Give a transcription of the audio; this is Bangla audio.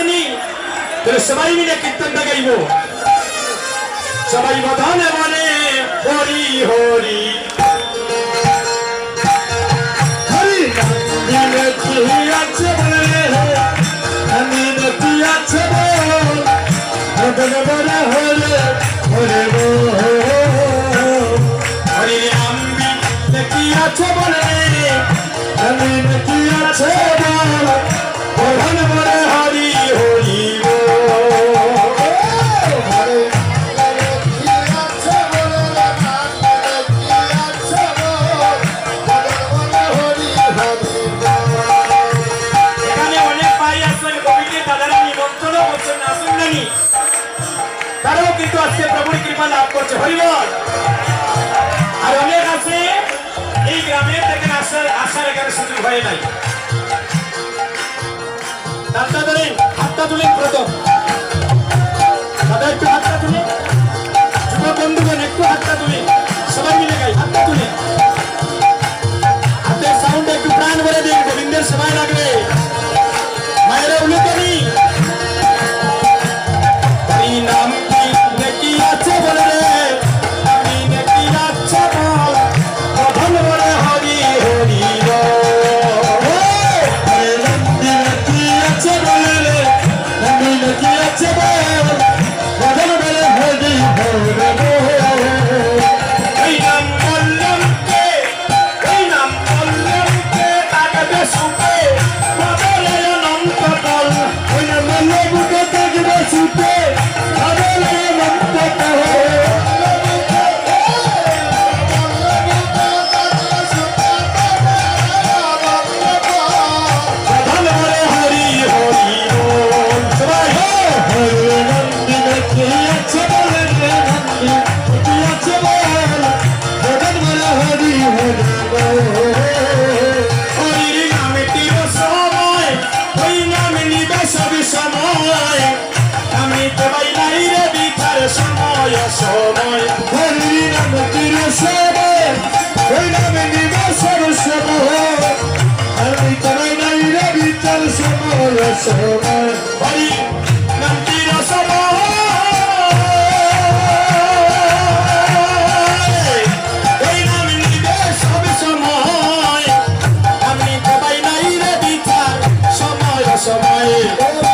আসেনি তাহলে সবাই মিলে কীর্তনটা গাইব সবাই বদনে বলে হরি হরি হরি দিনে কি আছে বলে আমি কি আছে বদনে বলে হরে হরে হরি রাম কি আছে বলে আমি কি আছে বদনে বলে হরি হরি তারাও কিন্তু আজকে প্রভুর কৃপা লাভ করছে হরিবল আর অনেক আছে এই গ্রামের থেকে আসার এখানে সুযোগ হয় নাই হাতটা তুলেন প্রথম দাদা একটু হাতটা তুলে যুবক বন্ধুগণ একটু হাতটা তুলে সবাই মিলে গাই হাতটা তুলে হাতের সাউন্ড একটু প্রাণ ভরে দিন গোবিন্দের সময় লাগবে মায়েরা উলুতনি নাম কি আছে বলে রে আমি নাকি আছে বল প্রথম বলে হরি হরি কি আছে বলে রে আমি নাকি আছে বল প্রথম বলে হরি হরি এই নাম বললাম কে তাকে বেসুকে বলে অনন্ত বল ওই নাম বললে বুকে তাকে বেসুকে সময় হরি নাম তীর সময় ওই নামে নিবাসের সময় আমি তোমায় নাই রে বিচার সময় সময় হরি নাম তীর সময় ওই নামে নিবাস সময় আমি তোমায় নাই রে বিচার সময় সময়